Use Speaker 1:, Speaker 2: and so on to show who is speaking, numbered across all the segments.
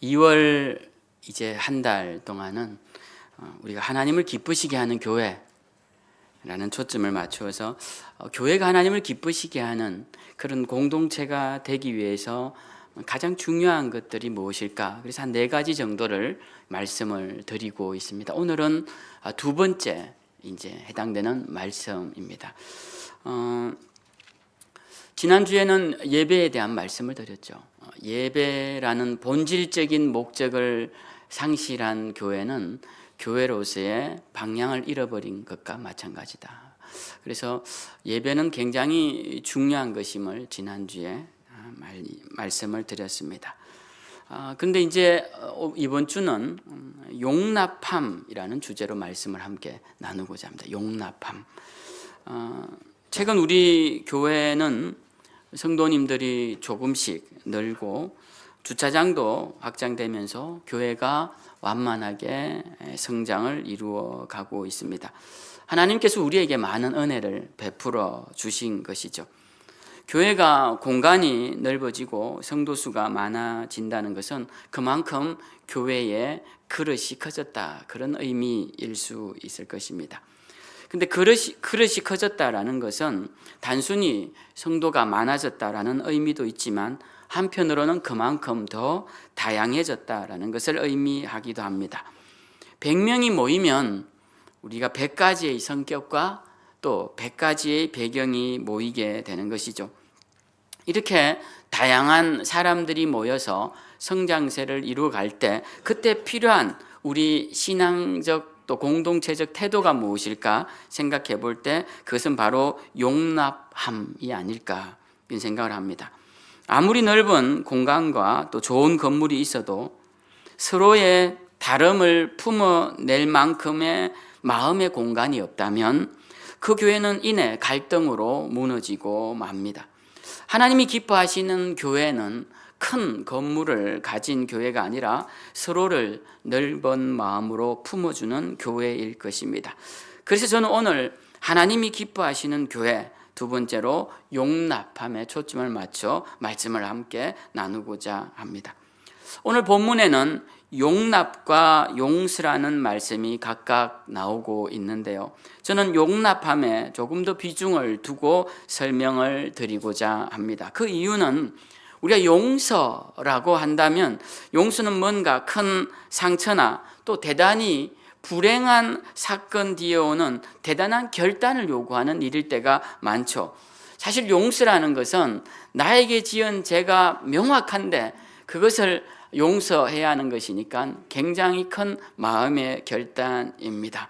Speaker 1: 2월 이제 한 달 동안은 우리가 하나님을 기쁘시게 하는 교회라는 초점을 맞추어서 교회가 하나님을 기쁘시게 하는 그런 공동체가 되기 위해서 가장 중요한 것들이 무엇일까? 그래서 한 4가지 정도를 말씀을 드리고 있습니다. 오늘은 두 번째 이제 해당되는 말씀입니다. 지난주에는 예배에 대한 말씀을 드렸죠. 예배라는 본질적인 목적을 상실한 교회는 교회로서의 방향을 잃어버린 것과 마찬가지다. 그래서 예배는 굉장히 중요한 것임을 지난주에 말씀을 드렸습니다. 그런데 이제 이번 주는 용납함이라는 주제로 말씀을 함께 나누고자 합니다. 용납함. 최근 우리 교회는 성도님들이 조금씩 늘고 주차장도 확장되면서 교회가 완만하게 성장을 이루어 가고 있습니다. 하나님께서 우리에게 많은 은혜를 베풀어 주신 것이죠. 교회가 공간이 넓어지고 성도 수가 많아진다는 것은 그만큼 교회의 그릇이 커졌다, 그런 의미일 수 있을 것입니다. 근데 그릇이 커졌다라는 것은 단순히 성도가 많아졌다라는 의미도 있지만 한편으로는 그만큼 더 다양해졌다라는 것을 의미하기도 합니다. 100명이 모이면 우리가 100가지의 성격과 또 100가지의 배경이 모이게 되는 것이죠. 이렇게 다양한 사람들이 모여서 성장세를 이루어갈 때 그때 필요한 우리 신앙적 또 공동체적 태도가 무엇일까 생각해 볼 때 그것은 바로 용납함이 아닐까 이런 생각을 합니다. 아무리 넓은 공간과 또 좋은 건물이 있어도 서로의 다름을 품어낼 만큼의 마음의 공간이 없다면 그 교회는 이내 갈등으로 무너지고 맙니다. 하나님이 기뻐하시는 교회는 큰 건물을 가진 교회가 아니라 서로를 넓은 마음으로 품어주는 교회일 것입니다. 그래서 저는 오늘 하나님이 기뻐하시는 교회 두 번째로 용납함에 초점을 맞춰 말씀을 함께 나누고자 합니다. 오늘 본문에는 용납과 용서라는 말씀이 각각 나오고 있는데요. 저는 용납함에 조금 더 비중을 두고 설명을 드리고자 합니다. 그 이유는 우리가 용서라고 한다면 용서는 뭔가 큰 상처나 또 대단히 불행한 사건 뒤에 오는 대단한 결단을 요구하는 일일 때가 많죠. 사실 용서라는 것은 나에게 지은 죄가 명확한데 그것을 용서해야 하는 것이니까 굉장히 큰 마음의 결단입니다.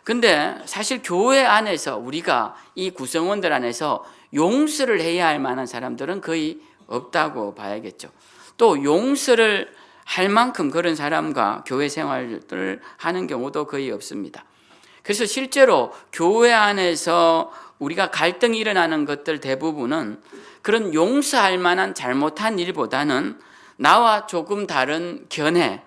Speaker 1: 근데 사실 교회 안에서 우리가 이 구성원들 안에서 용서를 해야 할 만한 사람들은 거의 없다고 봐야겠죠. 또 용서를 할 만큼 그런 사람과 교회 생활을 하는 경우도 거의 없습니다. 그래서 실제로 교회 안에서 우리가 갈등이 일어나는 것들 대부분은 그런 용서할 만한 잘못한 일보다는 나와 조금 다른 견해,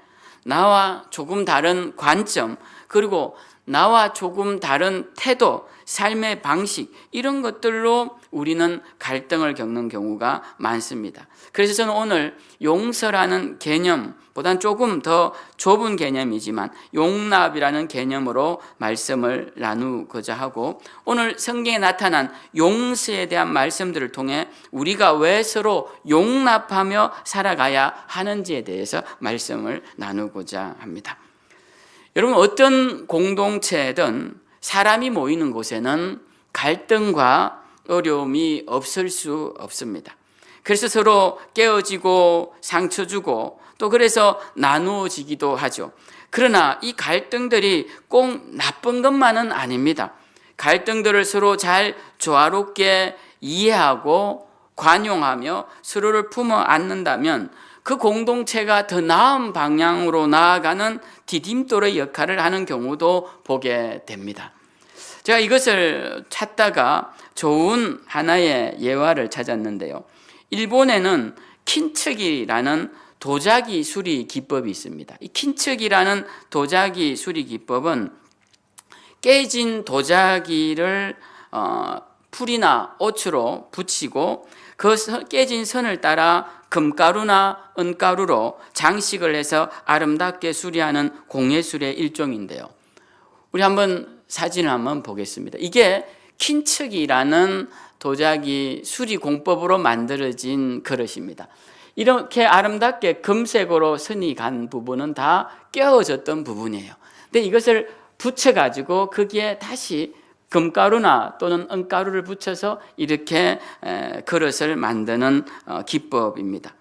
Speaker 1: 나와 조금 다른 관점, 그리고 나와 조금 다른 태도, 삶의 방식 이런 것들로 우리는 갈등을 겪는 경우가 많습니다. 그래서 저는 오늘 용서라는 개념보다는 조금 더 좁은 개념이지만 용납이라는 개념으로 말씀을 나누고자 하고 오늘 성경에 나타난 용서에 대한 말씀들을 통해 우리가 왜 서로 용납하며 살아가야 하는지에 대해서 말씀을 나누고자 합니다. 여러분, 어떤 공동체든 사람이 모이는 곳에는 갈등과 어려움이 없을 수 없습니다. 그래서 서로 깨어지고 상처 주고 또 그래서 나누어지기도 하죠. 그러나 이 갈등들이 꼭 나쁜 것만은 아닙니다. 갈등들을 서로 잘 조화롭게 이해하고 관용하며 서로를 품어 안는다면 그 공동체가 더 나은 방향으로 나아가는 디딤돌의 역할을 하는 경우도 보게 됩니다. 제가 이것을 찾다가 좋은 하나의 예화를 찾았는데요. 일본에는 킨츠기라는 도자기 수리 기법이 있습니다. 이 킨츠기라는 도자기 수리 기법은 깨진 도자기를 풀이나 옷으로 붙이고 그 깨진 선을 따라 금가루나 은가루로 장식을 해서 아름답게 수리하는 공예술의 일종인데요. 우리 한번 사진을 한번 보겠습니다. 이게 킨츠기라는 도자기 수리 공법으로 만들어진 그릇입니다. 이렇게 아름답게 금색으로 선이 간 부분은 다 깨어졌던 부분이에요. 근데 이것을 붙여가지고 거기에 다시 금가루나 또는 은가루를 붙여서 이렇게 그릇을 만드는 기법입니다.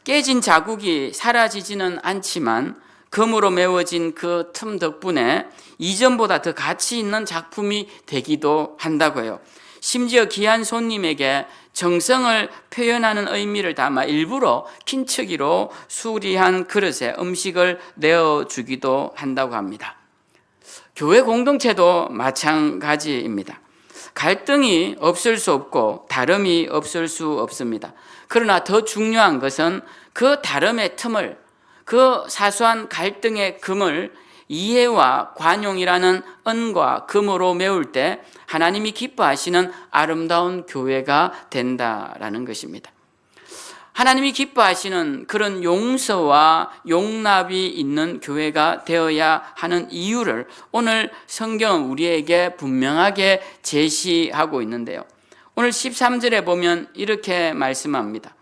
Speaker 1: 깨진 자국이 사라지지는 않지만 금으로 메워진 그 틈 덕분에 이전보다 더 가치 있는 작품이 되기도 한다고요. 심지어 귀한 손님에게 정성을 표현하는 의미를 담아 일부러 킨츠기로 수리한 그릇에 음식을 내어주기도 한다고 합니다. 교회 공동체도 마찬가지입니다. 갈등이 없을 수 없고 다름이 없을 수 없습니다. 그러나 더 중요한 것은 그 다름의 틈을, 그 사소한 갈등의 금을 이해와 관용이라는 은과 금으로 메울 때 하나님이 기뻐하시는 아름다운 교회가 된다라는 것입니다. 하나님이 기뻐하시는 그런 용서와 용납이 있는 교회가 되어야 하는 이유를 오늘 성경은 우리에게 분명하게 제시하고 있는데요. 오늘 13절에 보면 이렇게 말씀합니다.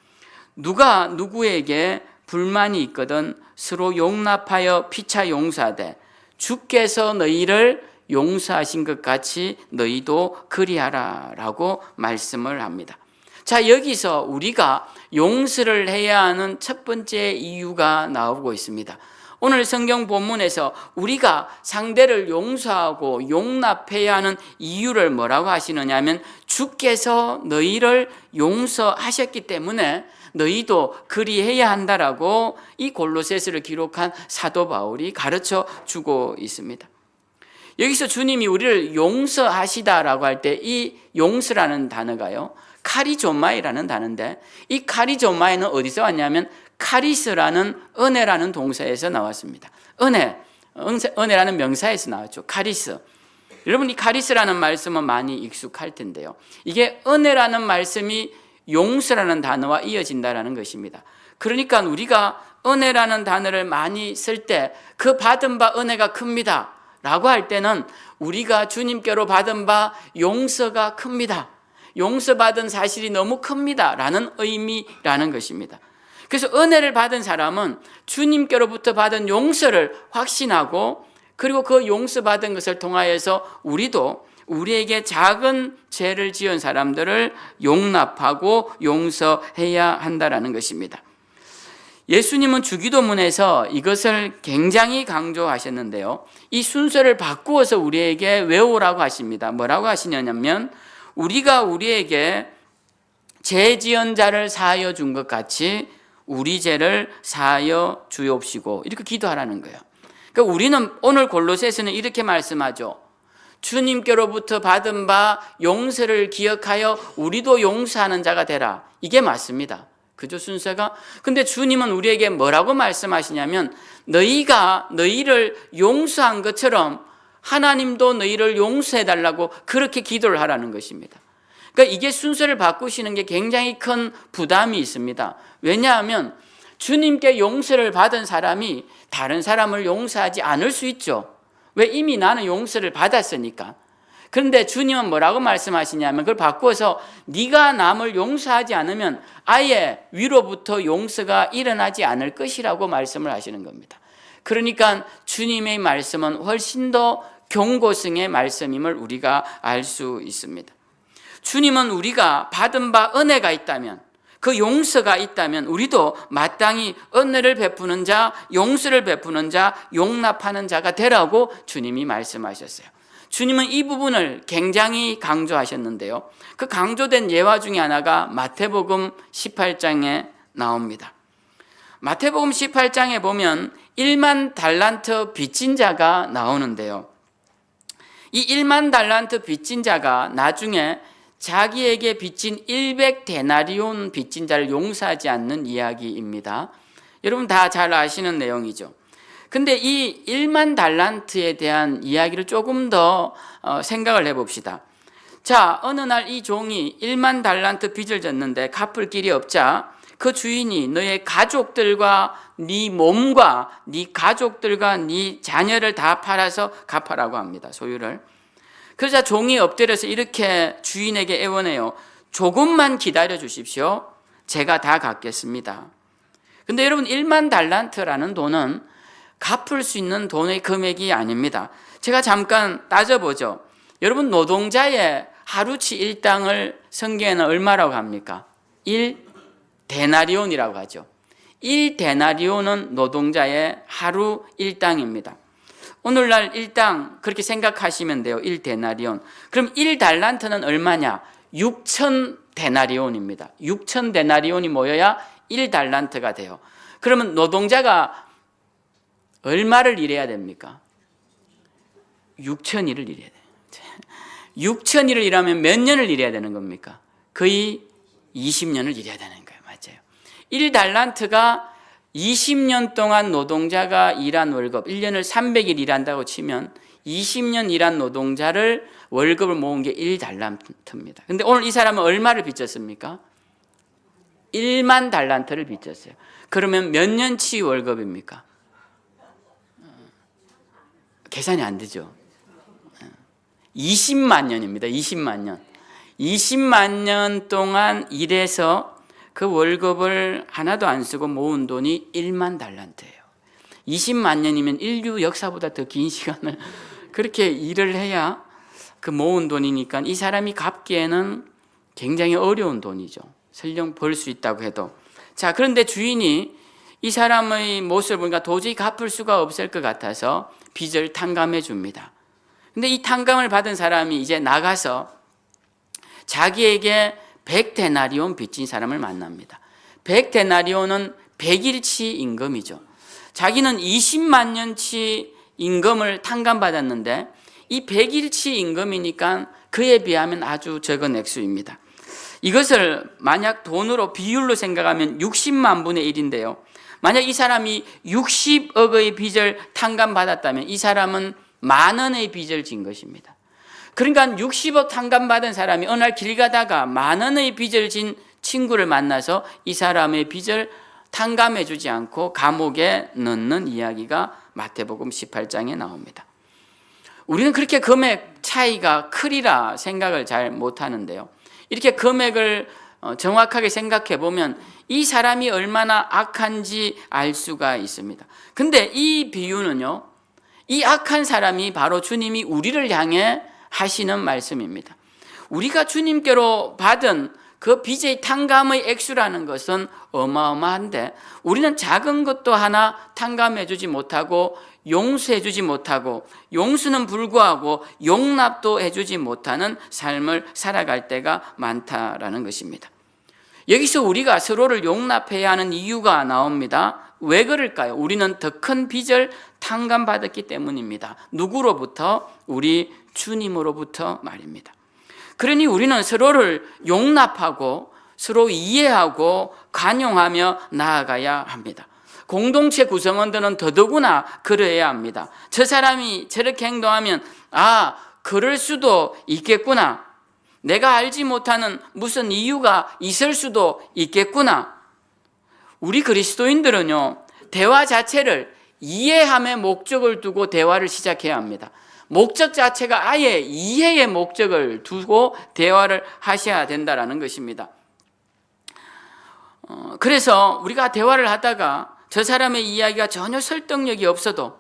Speaker 1: 누가 누구에게 불만이 있거든 서로 용납하여 피차 용서하되 주께서 너희를 용서하신 것 같이 너희도 그리하라 라고 말씀을 합니다. 자, 여기서 우리가 용서를 해야 하는 첫 번째 이유가 나오고 있습니다. 오늘 성경 본문에서 우리가 상대를 용서하고 용납해야 하는 이유를 뭐라고 하시느냐 하면 주께서 너희를 용서하셨기 때문에 너희도 그리해야 한다라고 이 골로새서를 기록한 사도 바울이 가르쳐 주고 있습니다. 여기서 주님이 우리를 용서하시다라고 할 때 이 용서라는 단어가요, 카리조마이라는 단어인데 이 카리조마이는 어디서 왔냐면 카리스라는 은혜라는 동사에서 나왔습니다. 은혜라는 명사에서 나왔죠. 카리스. 여러분, 이 카리스라는 말씀은 많이 익숙할 텐데요. 이게 은혜라는 말씀이 용서라는 단어와 이어진다라는 것입니다. 그러니까 우리가 은혜라는 단어를 많이 쓸 때 그 받은 바 은혜가 큽니다 라고 할 때는 우리가 주님께로 받은 바 용서가 큽니다, 용서받은 사실이 너무 큽니다 라는 의미라는 것입니다. 그래서 은혜를 받은 사람은 주님께로부터 받은 용서를 확신하고 그리고 그 용서받은 것을 통하여서 우리도 우리에게 작은 죄를 지은 사람들을 용납하고 용서해야 한다는 것입니다. 예수님은 주기도문에서 이것을 굉장히 강조하셨는데요. 이 순서를 바꾸어서 우리에게 외우라고 하십니다. 뭐라고 하시냐면 우리가 우리에게 죄 지은 자를 사하여 준 것 같이 우리 죄를 사하여 주옵시고 이렇게 기도하라는 거예요. 그러니까 우리는 오늘 골로새서는 이렇게 말씀하죠. 주님께로부터 받은 바 용서를 기억하여 우리도 용서하는 자가 되라. 이게 맞습니다. 그죠, 순서가? 근데 주님은 우리에게 뭐라고 말씀하시냐면 너희가 너희를 용서한 것처럼 하나님도 너희를 용서해달라고 그렇게 기도를 하라는 것입니다. 그러니까 이게 순서를 바꾸시는 게 굉장히 큰 부담이 있습니다. 왜냐하면 주님께 용서를 받은 사람이 다른 사람을 용서하지 않을 수 있죠. 왜? 이미 나는 용서를 받았으니까. 그런데 주님은 뭐라고 말씀하시냐면 그걸 바꾸어서 네가 남을 용서하지 않으면 아예 위로부터 용서가 일어나지 않을 것이라고 말씀을 하시는 겁니다. 그러니까 주님의 말씀은 훨씬 더 경고성의 말씀임을 우리가 알 수 있습니다. 주님은 우리가 받은 바 은혜가 있다면, 그 용서가 있다면 우리도 마땅히 은혜를 베푸는 자, 용서를 베푸는 자, 용납하는 자가 되라고 주님이 말씀하셨어요. 주님은 이 부분을 굉장히 강조하셨는데요. 그 강조된 예화 중에 하나가 마태복음 18장에 나옵니다. 마태복음 18장에 보면 1만 달란트 빚진 자가 나오는데요. 이 1만 달란트 빚진 자가 나중에 자기에게 빚진 100데나리온 빚진 자를 용서하지 않는 이야기입니다. 여러분 다 잘 아시는 내용이죠. 근데 이 1만 달란트에 대한 이야기를 조금 더 생각을 해봅시다. 자, 어느 날 이 종이 1만 달란트 빚을 졌는데 갚을 길이 없자 그 주인이 너의 가족들과 네 몸과 네 가족들과 네 자녀를 다 팔아서 갚아라고 합니다. 소유를. 그러자 종이 엎드려서 이렇게 주인에게 애원해요. 조금만 기다려 주십시오. 제가 다 갚겠습니다. 근데 여러분 1만 달란트라는 돈은 갚을 수 있는 돈의 금액이 아닙니다. 제가 잠깐 따져보죠. 여러분 노동자의 하루치 일당을 성경에는 얼마라고 합니까? 1데나리온이라고 하죠. 1데나리온은 노동자의 하루 일당입니다. 오늘날 일당 그렇게 생각하시면 돼요. 1데나리온. 그럼 1달란트는 얼마냐? 6,000데나리온입니다. 6,000데나리온이 모여야 1달란트가 돼요. 그러면 노동자가 얼마를 일해야 됩니까? 6,000일을 일해야 돼요. 6,000일을 일하면 몇 년을 일해야 되는 겁니까? 거의 20년을 일해야 되는 거예요. 맞아요. 1달란트가 20년 동안 노동자가 일한 월급, 1년을 300일 일한다고 치면 20년 일한 노동자를 월급을 모은 게 1달란트입니다. 근데 오늘 이 사람은 얼마를 빚졌습니까? 1만 달란트를 빚졌어요. 그러면 몇 년치 월급입니까? 계산이 안 되죠. 20만 년입니다. 20만 년. 20만 년 동안 일해서 그 월급을 하나도 안 쓰고 모은 돈이 1만 달란트예요. 20만 년이면 인류 역사보다 더 긴 시간을 그렇게 일을 해야 그 모은 돈이니까 이 사람이 갚기에는 굉장히 어려운 돈이죠. 설령 벌 수 있다고 해도. 자, 그런데 주인이 이 사람의 모습을 보니까 도저히 갚을 수가 없을 것 같아서 빚을 탕감해 줍니다. 근데 이 탕감을 받은 사람이 이제 나가서 자기에게 100데나리온 빚진 사람을 만납니다. 100데나리온은 100일치 임금이죠. 자기는 20만 년치 임금을 탕감받았는데 이 100일치 임금이니까 그에 비하면 아주 적은 액수입니다. 이것을 만약 돈으로 비율로 생각하면 60만 분의 1인데요. 만약 이 사람이 60억의 빚을 탕감받았다면 이 사람은 10,000원의 빚을 진 것입니다. 그러니까 60억 탕감받은 사람이 어느 날 길 가다가 10,000원의 빚을 진 친구를 만나서 이 사람의 빚을 탕감해 주지 않고 감옥에 넣는 이야기가 마태복음 18장에 나옵니다. 우리는 그렇게 금액 차이가 크리라 생각을 잘 못하는데요. 이렇게 금액을 정확하게 생각해 보면 이 사람이 얼마나 악한지 알 수가 있습니다. 근데 이 비유는요, 이 악한 사람이 바로 주님이 우리를 향해 하시는 말씀입니다. 우리가 주님께로 받은 그 빚의 탕감의 액수라는 것은 어마어마한데 우리는 작은 것도 하나 탕감해 주지 못하고 용서해 주지 못하고 용서는 불구하고 용납도 해주지 못하는 삶을 살아갈 때가 많다라는 것입니다. 여기서 우리가 서로를 용납해야 하는 이유가 나옵니다. 왜 그럴까요? 우리는 더 큰 빚을 탕감받았기 때문입니다. 누구로부터? 우리 주님으로부터 말입니다. 그러니 우리는 서로를 용납하고 서로 이해하고 관용하며 나아가야 합니다. 공동체 구성원들은 더더구나 그래야 합니다. 저 사람이 저렇게 행동하면 그럴 수도 있겠구나. 내가 알지 못하는 무슨 이유가 있을 수도 있겠구나. 우리 그리스도인들은요, 대화 자체를 이해함의 목적을 두고 대화를 시작해야 합니다. 목적 자체가 아예 이해의 목적을 두고 대화를 하셔야 된다는 것입니다. 그래서 우리가 대화를 하다가 저 사람의 이야기가 전혀 설득력이 없어도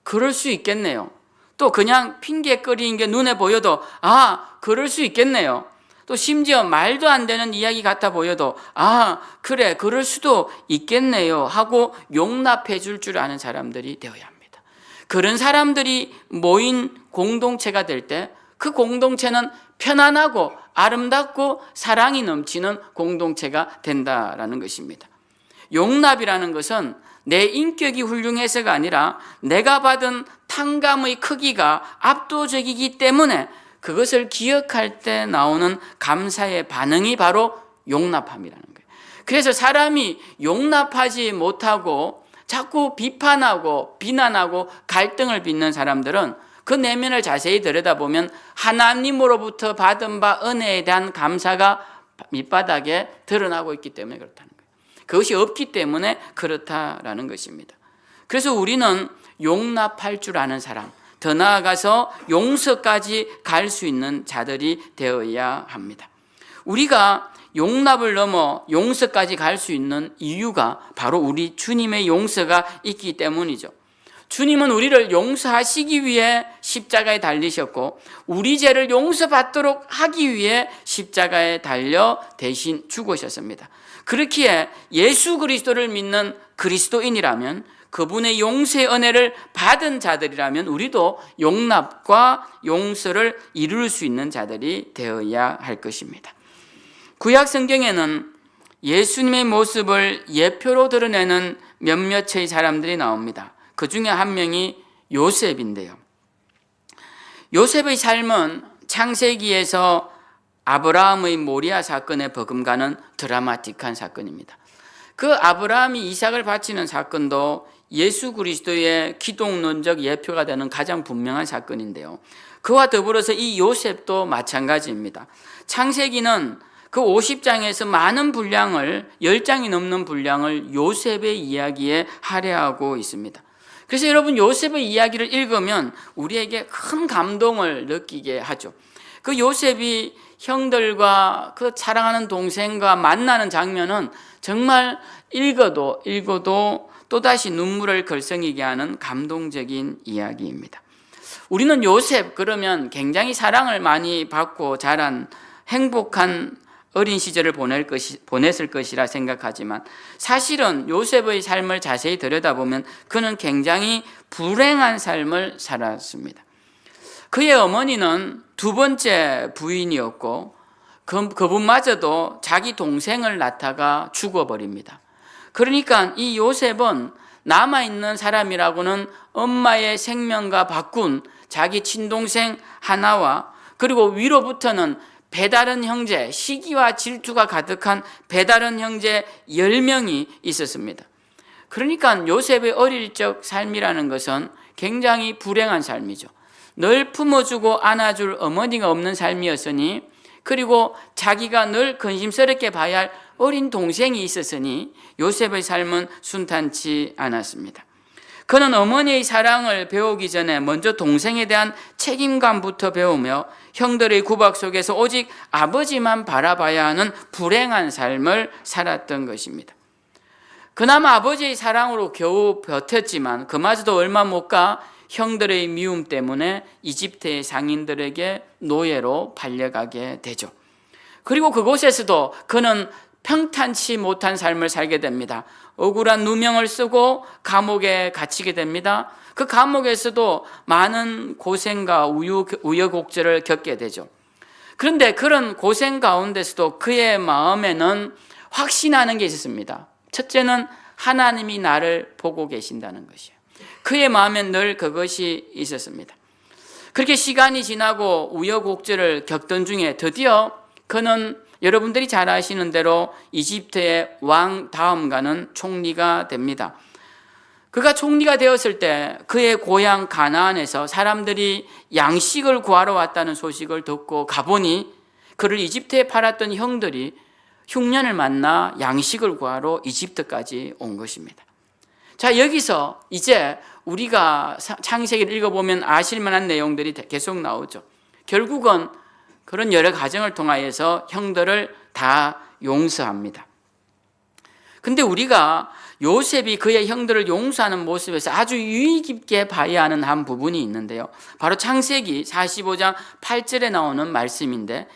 Speaker 1: 그럴 수 있겠네요. 또 그냥 핑계거리는 게 눈에 보여도 그럴 수 있겠네요. 또 심지어 말도 안 되는 이야기 같아 보여도 그래 그럴 수도 있겠네요 하고 용납해 줄 줄 아는 사람들이 되어야 합니다. 그런 사람들이 모인 공동체가 될 때 그 공동체는 편안하고 아름답고 사랑이 넘치는 공동체가 된다라는 것입니다. 용납이라는 것은 내 인격이 훌륭해서가 아니라 내가 받은 탕감의 크기가 압도적이기 때문에 그것을 기억할 때 나오는 감사의 반응이 바로 용납함이라는 거예요. 그래서 사람이 용납하지 못하고 자꾸 비판하고 비난하고 갈등을 빚는 사람들은 그 내면을 자세히 들여다보면 하나님으로부터 받은 바 은혜에 대한 감사가 밑바닥에 드러나고 있기 때문에 그렇다는 거예요. 그것이 없기 때문에 그렇다라는 것입니다. 그래서 우리는 용납할 줄 아는 사람, 더 나아가서 용서까지 갈 수 있는 자들이 되어야 합니다. 우리가 용납을 넘어 용서까지 갈 수 있는 이유가 바로 우리 주님의 용서가 있기 때문이죠. 주님은 우리를 용서하시기 위해 십자가에 달리셨고 우리 죄를 용서받도록 하기 위해 십자가에 달려 대신 죽으셨습니다. 그렇기에 예수 그리스도를 믿는 그리스도인이라면, 그분의 용서의 은혜를 받은 자들이라면 우리도 용납과 용서를 이룰 수 있는 자들이 되어야 할 것입니다. 구약 성경에는 예수님의 모습을 예표로 드러내는 몇몇의 사람들이 나옵니다. 그 중에 한 명이 요셉인데요. 요셉의 삶은 창세기에서 아브라함의 모리아 사건에 버금가는 드라마틱한 사건입니다. 그 아브라함이 이삭을 바치는 사건도 예수 그리스도의 기독론적 예표가 되는 가장 분명한 사건인데요. 그와 더불어서 이 요셉도 마찬가지입니다. 창세기는 그 50장에서 많은 분량을, 10장이 넘는 분량을 요셉의 이야기에 할애하고 있습니다. 그래서 여러분, 요셉의 이야기를 읽으면 우리에게 큰 감동을 느끼게 하죠. 그 요셉이 형들과 그 사랑하는 동생과 만나는 장면은 정말 읽어도 또다시 눈물을 글썽이게 하는 감동적인 이야기입니다. 우리는 요셉 그러면 굉장히 사랑을 많이 받고 자란 행복한 어린 시절을 보냈을 것이라 생각하지만 사실은 요셉의 삶을 자세히 들여다보면 그는 굉장히 불행한 삶을 살았습니다. 그의 어머니는 두 번째 부인이었고 그분마저도 자기 동생을 낳다가 죽어버립니다. 그러니까 이 요셉은 남아있는 사람이라고는 엄마의 생명과 바꾼 자기 친동생 하나와 그리고 위로부터는 배다른 형제, 시기와 질투가 가득한 배다른 형제 10명이 있었습니다. 그러니까 요셉의 어릴 적 삶이라는 것은 굉장히 불행한 삶이죠. 늘 품어주고 안아줄 어머니가 없는 삶이었으니, 그리고 자기가 늘 근심스럽게 봐야 할 어린 동생이 있었으니 요셉의 삶은 순탄치 않았습니다. 그는 어머니의 사랑을 배우기 전에 먼저 동생에 대한 책임감부터 배우며 형들의 구박 속에서 오직 아버지만 바라봐야 하는 불행한 삶을 살았던 것입니다. 그나마 아버지의 사랑으로 겨우 버텼지만 그마저도 얼마 못 가 형들의 미움 때문에 이집트의 상인들에게 노예로 팔려가게 되죠. 그리고 그곳에서도 그는 평탄치 못한 삶을 살게 됩니다. 억울한 누명을 쓰고 감옥에 갇히게 됩니다. 그 감옥에서도 많은 고생과 우여곡절을 겪게 되죠. 그런데 그런 고생 가운데서도 그의 마음에는 확신하는 게 있었습니다. 첫째는 하나님이 나를 보고 계신다는 것이에요. 그의 마음엔 늘 그것이 있었습니다. 그렇게 시간이 지나고 우여곡절을 겪던 중에 드디어 그는 여러분들이 잘 아시는 대로 이집트의 왕 다음 가는 총리가 됩니다. 그가 총리가 되었을 때 그의 고향 가나안에서 사람들이 양식을 구하러 왔다는 소식을 듣고 가보니 그를 이집트에 팔았던 형들이 흉년을 만나 양식을 구하러 이집트까지 온 것입니다. 자, 여기서 이제 우리가 창세기를 읽어보면 아실 만한 내용들이 계속 나오죠. 결국은 그런 여러 과정을 통하여서 형들을 다 용서합니다. 근데 우리가 요셉이 그의 형들을 용서하는 모습에서 아주 유의 깊게 봐야 하는 한 부분이 있는데요. 바로 창세기 45장 8절에 나오는 말씀인데,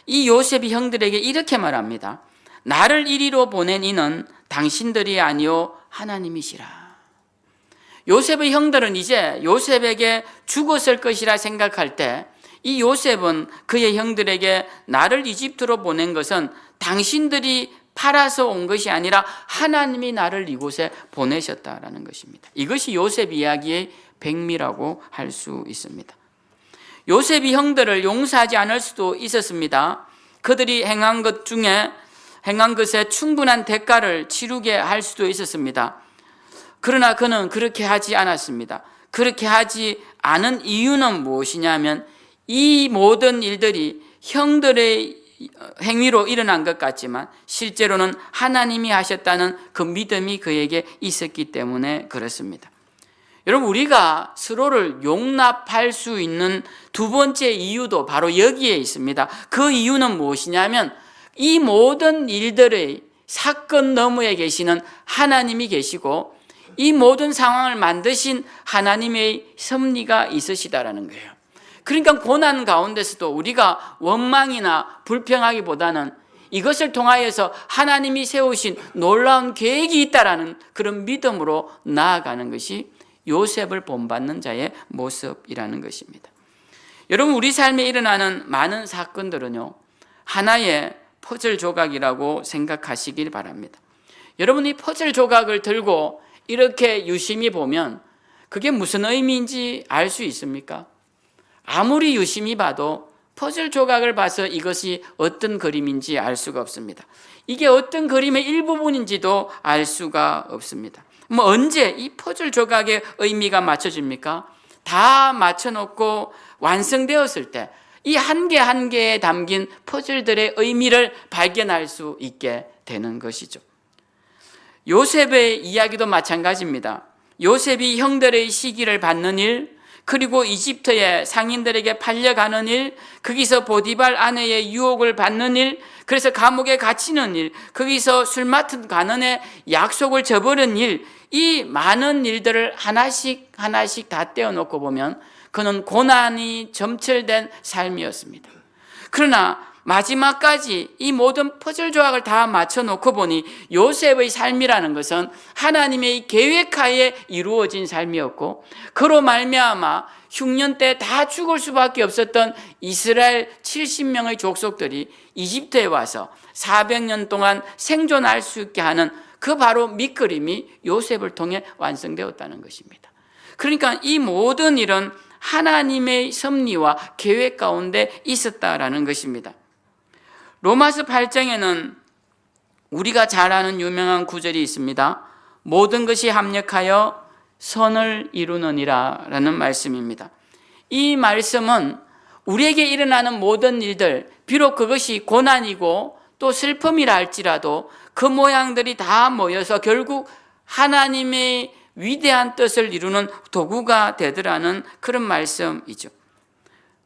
Speaker 1: 이 요셉이 형들에게 이렇게 말합니다. 나를 이리로 보낸 이는 당신들이 아니요 하나님이시라. 요셉의 형들은 이제 요셉에게 죽었을 것이라 생각할 때 이 요셉은 그의 형들에게 나를 이집트로 보낸 것은 당신들이 팔아서 온 것이 아니라 하나님이 나를 이곳에 보내셨다라는 것입니다. 이것이 요셉 이야기의 백미라고 할 수 있습니다. 요셉이 형들을 용서하지 않을 수도 있었습니다. 그들이 행한 것에 충분한 대가를 치르게 할 수도 있었습니다. 그러나 그는 그렇게 하지 않았습니다. 그렇게 하지 않은 이유는 무엇이냐면 이 모든 일들이 형들의 행위로 일어난 것 같지만 실제로는 하나님이 하셨다는 그 믿음이 그에게 있었기 때문에 그렇습니다. 여러분, 우리가 서로를 용납할 수 있는 두 번째 이유도 바로 여기에 있습니다. 그 이유는 무엇이냐면 이 모든 일들의 사건 너머에 계시는 하나님이 계시고 이 모든 상황을 만드신 하나님의 섭리가 있으시다라는 거예요. 그러니까 고난 가운데서도 우리가 원망이나 불평하기보다는 이것을 통하여서 하나님이 세우신 놀라운 계획이 있다라는 그런 믿음으로 나아가는 것이 요셉을 본받는 자의 모습이라는 것입니다. 여러분, 우리 삶에 일어나는 많은 사건들은요, 하나의 퍼즐 조각이라고 생각하시길 바랍니다. 여러분이 퍼즐 조각을 들고 이렇게 유심히 보면 그게 무슨 의미인지 알 수 있습니까? 아무리 유심히 봐도 퍼즐 조각을 봐서 이것이 어떤 그림인지 알 수가 없습니다. 이게 어떤 그림의 일부분인지도 알 수가 없습니다. 언제 이 퍼즐 조각의 의미가 맞춰집니까? 다 맞춰놓고 완성되었을 때 이 한 개 한 개에 담긴 퍼즐들의 의미를 발견할 수 있게 되는 것이죠. 요셉의 이야기도 마찬가지입니다. 요셉이 형들의 시기를 받는 일, 그리고 이집트의 상인들에게 팔려가는 일, 거기서 보디발 아내의 유혹을 받는 일, 그래서 감옥에 갇히는 일, 거기서 술 맡은 간원의 약속을 저버린 일, 이 많은 일들을 하나씩 하나씩 다 떼어놓고 보면 그는 고난이 점철된 삶이었습니다. 그러나 마지막까지 이 모든 퍼즐 조각을 다 맞춰놓고 보니 요셉의 삶이라는 것은 하나님의 계획하에 이루어진 삶이었고, 그로 말미암아 흉년 때 다 죽을 수밖에 없었던 이스라엘 70명의 족속들이 이집트에 와서 400년 동안 생존할 수 있게 하는 그 바로 밑그림이 요셉을 통해 완성되었다는 것입니다. 그러니까 이 모든 일은 하나님의 섭리와 계획 가운데 있었다라는 것입니다. 로마서 8장에는 우리가 잘 아는 유명한 구절이 있습니다. 모든 것이 합력하여 선을 이루느니라 라는 말씀입니다. 이 말씀은 우리에게 일어나는 모든 일들, 비록 그것이 고난이고 또 슬픔이라 할지라도 그 모양들이 다 모여서 결국 하나님의 위대한 뜻을 이루는 도구가 되더라는 그런 말씀이죠.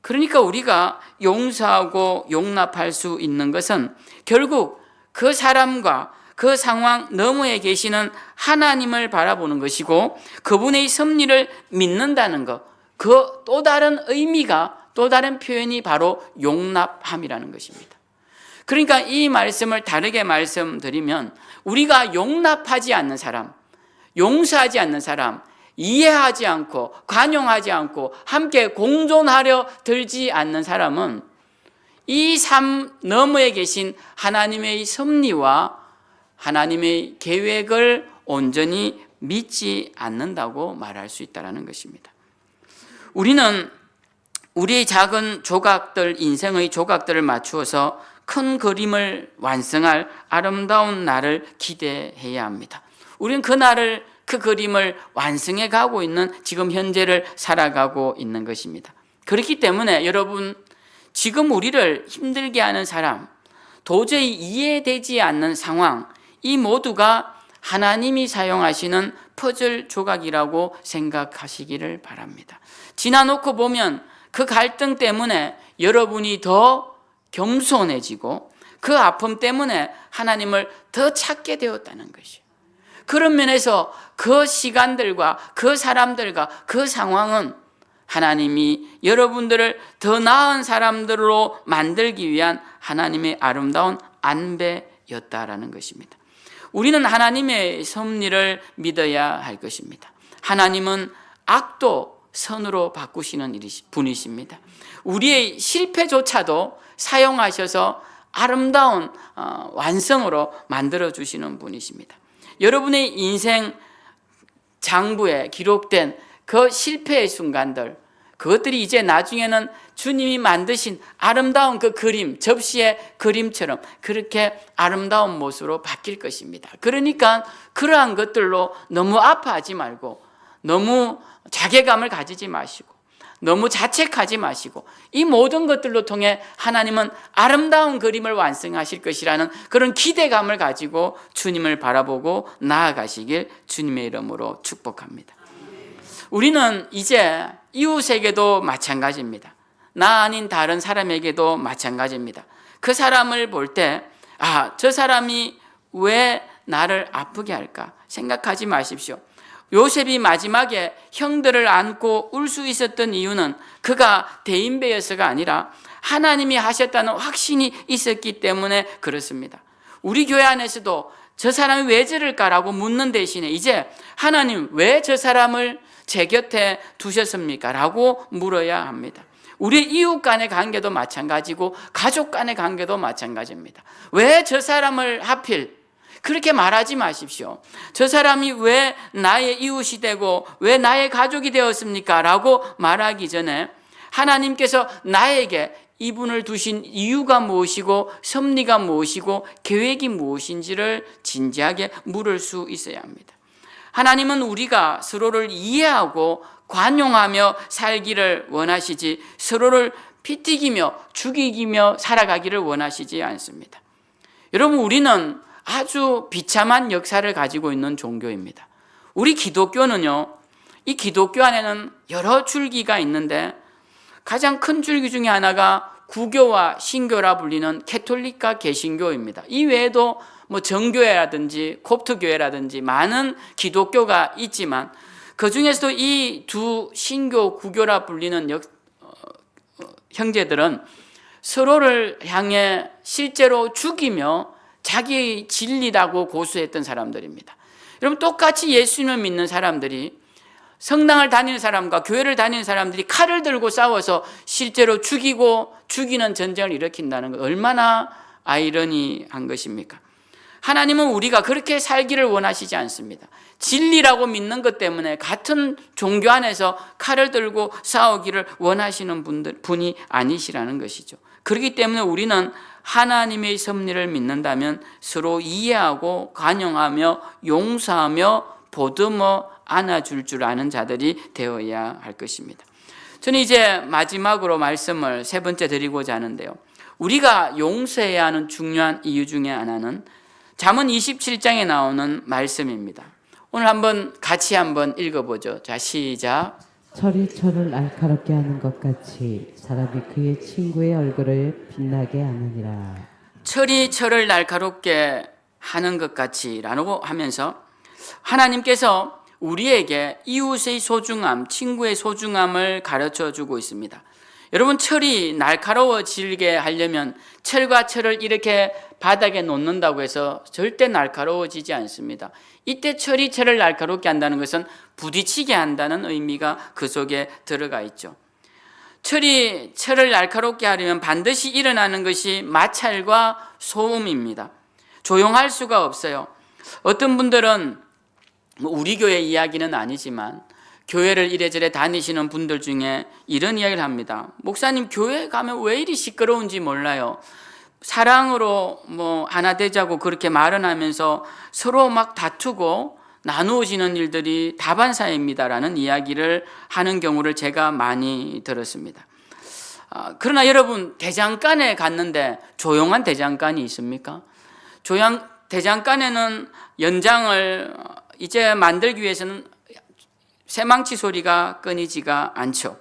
Speaker 1: 그러니까 우리가 용서하고 용납할 수 있는 것은 결국 그 사람과 그 상황 너머에 계시는 하나님을 바라보는 것이고 그분의 섭리를 믿는다는 것, 그 또 다른 의미가, 또 다른 표현이 바로 용납함이라는 것입니다. 그러니까 이 말씀을 다르게 말씀드리면 우리가 용납하지 않는 사람, 용서하지 않는 사람, 이해하지 않고 관용하지 않고 함께 공존하려 들지 않는 사람은 이 삶 너머에 계신 하나님의 섭리와 하나님의 계획을 온전히 믿지 않는다고 말할 수 있다는 것입니다. 우리는 우리의 작은 조각들, 인생의 조각들을 맞추어서 큰 그림을 완성할 아름다운 날을 기대해야 합니다. 우리는 그 날을, 그 그림을 완성해 가고 있는 지금 현재를 살아가고 있는 것입니다. 그렇기 때문에 여러분, 지금 우리를 힘들게 하는 사람, 도저히 이해되지 않는 상황, 이 모두가 하나님이 사용하시는 퍼즐 조각이라고 생각하시기를 바랍니다. 지나놓고 보면 그 갈등 때문에 여러분이 더 겸손해지고 그 아픔 때문에 하나님을 더 찾게 되었다는 것이에요. 그런 면에서 그 시간들과 그 사람들과 그 상황은 하나님이 여러분들을 더 나은 사람들로 만들기 위한 하나님의 아름다운 안배였다라는 것입니다. 우리는 하나님의 섭리를 믿어야 할 것입니다. 하나님은 악도 선으로 바꾸시는 분이십니다. 우리의 실패조차도 사용하셔서 아름다운 완성으로 만들어주시는 분이십니다. 여러분의 인생 장부에 기록된 그 실패의 순간들, 그것들이 이제 나중에는 주님이 만드신 아름다운 그 그림, 접시의 그림처럼 그렇게 아름다운 모습으로 바뀔 것입니다. 그러니까 그러한 것들로 너무 아파하지 말고, 너무 자괴감을 가지지 마시고, 너무 자책하지 마시고 이 모든 것들로 통해 하나님은 아름다운 그림을 완성하실 것이라는 그런 기대감을 가지고 주님을 바라보고 나아가시길 주님의 이름으로 축복합니다. 우리는 이제 이웃에게도 마찬가지입니다. 나 아닌 다른 사람에게도 마찬가지입니다. 그 사람을 볼 때 저 사람이 왜 나를 아프게 할까 생각하지 마십시오. 요셉이 마지막에 형들을 안고 울 수 있었던 이유는 그가 대인배여서가 아니라 하나님이 하셨다는 확신이 있었기 때문에 그렇습니다. 우리 교회 안에서도 저 사람이 왜 저럴까라고 묻는 대신에 이제 하나님 왜 저 사람을 제 곁에 두셨습니까? 라고 물어야 합니다. 우리 이웃 간의 관계도 마찬가지고 가족 간의 관계도 마찬가지입니다. 왜 저 사람을 하필 그렇게 말하지 마십시오. 저 사람이 왜 나의 이웃이 되고 왜 나의 가족이 되었습니까? 라고 말하기 전에 하나님께서 나에게 이분을 두신 이유가 무엇이고 섭리가 무엇이고 계획이 무엇인지를 진지하게 물을 수 있어야 합니다. 하나님은 우리가 서로를 이해하고 관용하며 살기를 원하시지 서로를 피튀기며 죽이기며 살아가기를 원하시지 않습니다. 여러분, 우리는 아주 비참한 역사를 가지고 있는 종교입니다. 우리 기독교는요, 이 기독교 안에는 여러 줄기가 있는데 가장 큰 줄기 중에 하나가 구교와 신교라 불리는 캐톨릭과 개신교입니다. 이 외에도 정교회라든지 콥트교회라든지 많은 기독교가 있지만 그 중에서도 이 두 신교, 구교라 불리는 형제들은 서로를 향해 실제로 죽이며 자기 진리라고 고수했던 사람들입니다. 여러분, 똑같이 예수님을 믿는 사람들이 성당을 다니는 사람과 교회를 다니는 사람들이 칼을 들고 싸워서 실제로 죽이는 전쟁을 일으킨다는 것, 얼마나 아이러니한 것입니까? 하나님은 우리가 그렇게 살기를 원하시지 않습니다. 진리라고 믿는 것 때문에 같은 종교 안에서 칼을 들고 싸우기를 원하시는 분이 아니시라는 것이죠. 그렇기 때문에 우리는 하나님의 섭리를 믿는다면 서로 이해하고 관용하며 용서하며 보듬어 안아줄 줄 아는 자들이 되어야 할 것입니다. 저는 이제 마지막으로 말씀을 세 번째 드리고자 하는데요. 우리가 용서해야 하는 중요한 이유 중에 하나는 잠언 27장에 나오는 말씀입니다. 오늘 같이 한번 읽어보죠. 자, 시작.
Speaker 2: 철이 철을 날카롭게 하는 것 같이 사람이 그의 친구의 얼굴을 빛나게 하느니라.
Speaker 1: 철이 철을 날카롭게 하는 것 같이 라고 하면서 하나님께서 우리에게 이웃의 소중함, 친구의 소중함을 가르쳐 주고 있습니다. 여러분, 철이 날카로워지게 하려면 철과 철을 이렇게 바닥에 놓는다고 해서 절대 날카로워지지 않습니다. 이때 철이 철을 날카롭게 한다는 것은 부딪히게 한다는 의미가 그 속에 들어가 있죠. 철이 철을 날카롭게 하려면 반드시 일어나는 것이 마찰과 소음입니다. 조용할 수가 없어요. 어떤 분들은 우리 교회 이야기는 아니지만 교회를 이래저래 다니시는 분들 중에 이런 이야기를 합니다. 목사님, 교회 가면 왜 이리 시끄러운지 몰라요. 사랑으로 하나 되자고 그렇게 말은 하면서 서로 막 다투고 나누어지는 일들이 다반사입니다라는 이야기를 하는 경우를 제가 많이 들었습니다. 그러나 여러분, 대장간에 갔는데 조용한 대장간이 있습니까? 대장간에는 연장을 이제 만들기 위해서는 새망치 소리가 끊이지가 않죠.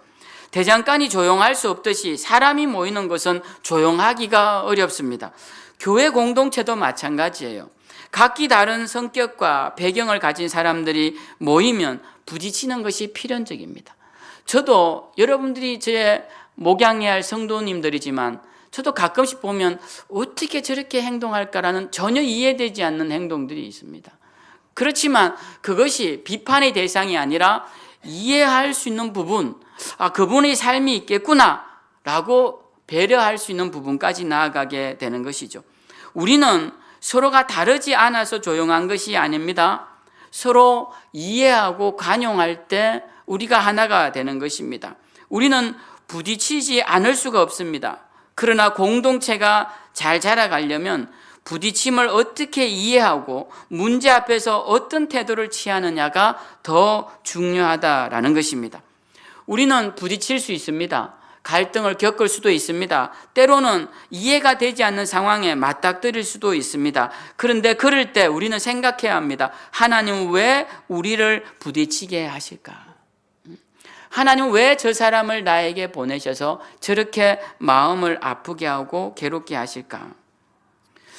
Speaker 1: 대장간이 조용할 수 없듯이 사람이 모이는 것은 조용하기가 어렵습니다. 교회 공동체도 마찬가지예요. 각기 다른 성격과 배경을 가진 사람들이 모이면 부딪히는 것이 필연적입니다. 저도 여러분들이 제 목양해야 할 성도님들이지만 저도 가끔씩 보면 어떻게 저렇게 행동할까라는 전혀 이해되지 않는 행동들이 있습니다. 그렇지만 그것이 비판의 대상이 아니라 이해할 수 있는 부분, 그분의 삶이 있겠구나 라고 배려할 수 있는 부분까지 나아가게 되는 것이죠. 우리는 서로가 다르지 않아서 조용한 것이 아닙니다. 서로 이해하고 관용할 때 우리가 하나가 되는 것입니다. 우리는 부딪히지 않을 수가 없습니다. 그러나 공동체가 잘 자라가려면 부딪힘을 어떻게 이해하고 문제 앞에서 어떤 태도를 취하느냐가 더 중요하다라는 것입니다. 우리는 부딪힐 수 있습니다. 갈등을 겪을 수도 있습니다. 때로는 이해가 되지 않는 상황에 맞닥뜨릴 수도 있습니다. 그런데 그럴 때 우리는 생각해야 합니다. 하나님은 왜 우리를 부딪히게 하실까? 하나님은 왜 저 사람을 나에게 보내셔서 저렇게 마음을 아프게 하고 괴롭게 하실까?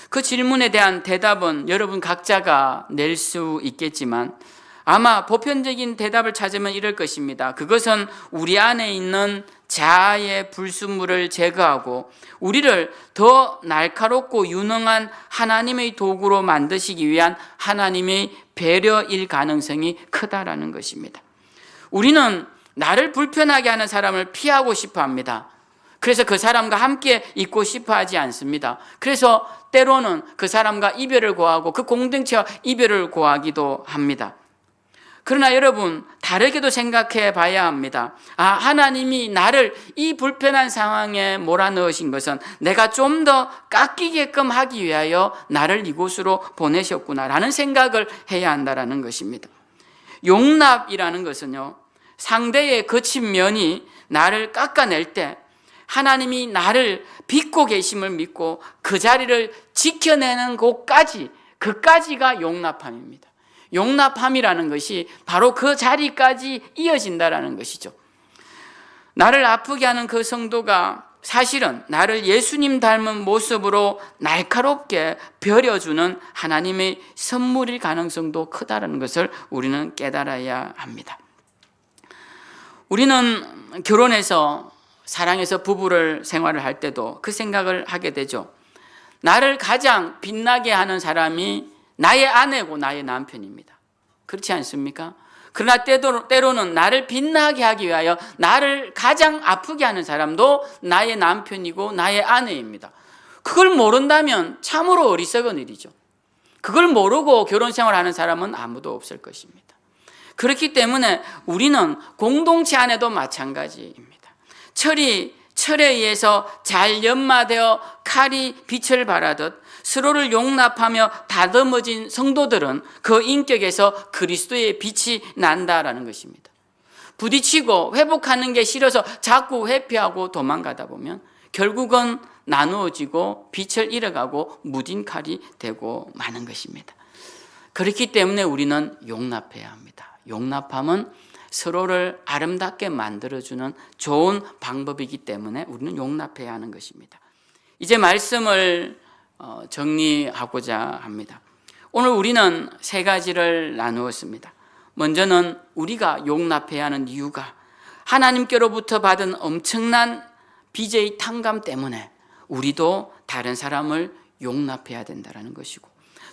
Speaker 1: 그 질문에 대한 대답은 여러분 각자가 낼 수 있겠지만 아마 보편적인 대답을 찾으면 이럴 것입니다. 그것은 우리 안에 있는 자아의 불순물을 제거하고 우리를 더 날카롭고 유능한 하나님의 도구로 만드시기 위한 하나님의 배려일 가능성이 크다라는 것입니다. 우리는 나를 불편하게 하는 사람을 피하고 싶어 합니다. 그래서 그 사람과 함께 있고 싶어 하지 않습니다. 그래서 때로는 그 사람과 이별을 고하고 그 공동체와 이별을 고하기도 합니다. 그러나 여러분 다르게도 생각해 봐야 합니다. 하나님이 나를 이 불편한 상황에 몰아넣으신 것은 내가 좀 더 깎이게끔 하기 위하여 나를 이곳으로 보내셨구나라는 생각을 해야 한다는 것입니다. 용납이라는 것은요, 상대의 거친 면이 나를 깎아낼 때 하나님이 나를 빚고 계심을 믿고 그 자리를 지켜내는 그까지가 용납함입니다. 용납함이라는 것이 바로 그 자리까지 이어진다라는 것이죠. 나를 아프게 하는 그 성도가 사실은 나를 예수님 닮은 모습으로 날카롭게 벼려주는 하나님의 선물일 가능성도 크다는 것을 우리는 깨달아야 합니다. 우리는 결혼해서 사랑해서 부부를 생활을 할 때도 그 생각을 하게 되죠. 나를 가장 빛나게 하는 사람이 나의 아내고 나의 남편입니다. 그렇지 않습니까? 그러나 때로는 나를 빛나게 하기 위하여 나를 가장 아프게 하는 사람도 나의 남편이고 나의 아내입니다. 그걸 모른다면 참으로 어리석은 일이죠. 그걸 모르고 결혼 생활하는 사람은 아무도 없을 것입니다. 그렇기 때문에 우리는 공동체 안에도 마찬가지입니다. 철에 의해서 잘 연마되어 칼이 빛을 발하듯 서로를 용납하며 다듬어진 성도들은 그 인격에서 그리스도의 빛이 난다라는 것입니다. 부딪히고 회복하는 게 싫어서 자꾸 회피하고 도망가다 보면 결국은 나누어지고 빛을 잃어가고 무딘 칼이 되고 마는 것입니다. 그렇기 때문에 우리는 용납해야 합니다. 용납함은 서로를 아름답게 만들어주는 좋은 방법이기 때문에 우리는 용납해야 하는 것입니다. 이제 말씀을 정리하고자 합니다. 오늘 우리는 세 가지를 나누었습니다. 먼저는 우리가 용납해야 하는 이유가 하나님께로부터 받은 엄청난 빚의 탕감 때문에 우리도 다른 사람을 용납해야 된다는 것이고,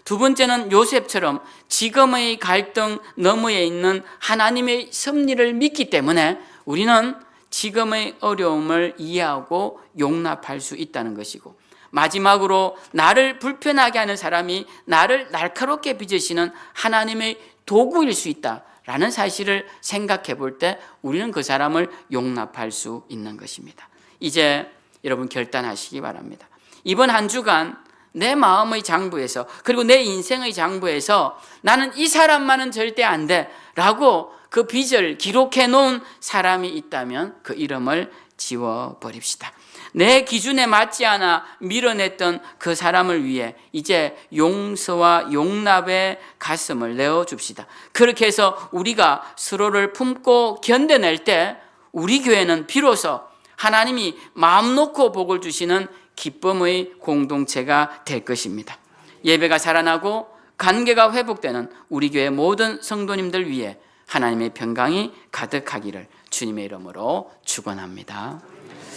Speaker 1: 두 번째는 요셉처럼 지금의 갈등 너머에 있는 하나님의 섭리를 믿기 때문에 우리는 지금의 어려움을 이해하고 용납할 수 있다는 것이고, 마지막으로 나를 불편하게 하는 사람이 나를 날카롭게 빚으시는 하나님의 도구일 수 있다라는 사실을 생각해 볼 때 우리는 그 사람을 용납할 수 있는 것입니다. 이제 여러분 결단하시기 바랍니다. 이번 한 주간 내 마음의 장부에서 그리고 내 인생의 장부에서 나는 이 사람만은 절대 안 돼 라고 그 빚을 기록해 놓은 사람이 있다면 그 이름을 지워버립시다. 내 기준에 맞지 않아 밀어냈던 그 사람을 위해 이제 용서와 용납의 가슴을 내어줍시다. 그렇게 해서 우리가 서로를 품고 견뎌낼 때 우리 교회는 비로소 하나님이 마음 놓고 복을 주시는 기쁨의 공동체가 될 것입니다. 예배가 살아나고 관계가 회복되는 우리 교회 모든 성도님들 위해 하나님의 평강이 가득하기를 주님의 이름으로 축원합니다.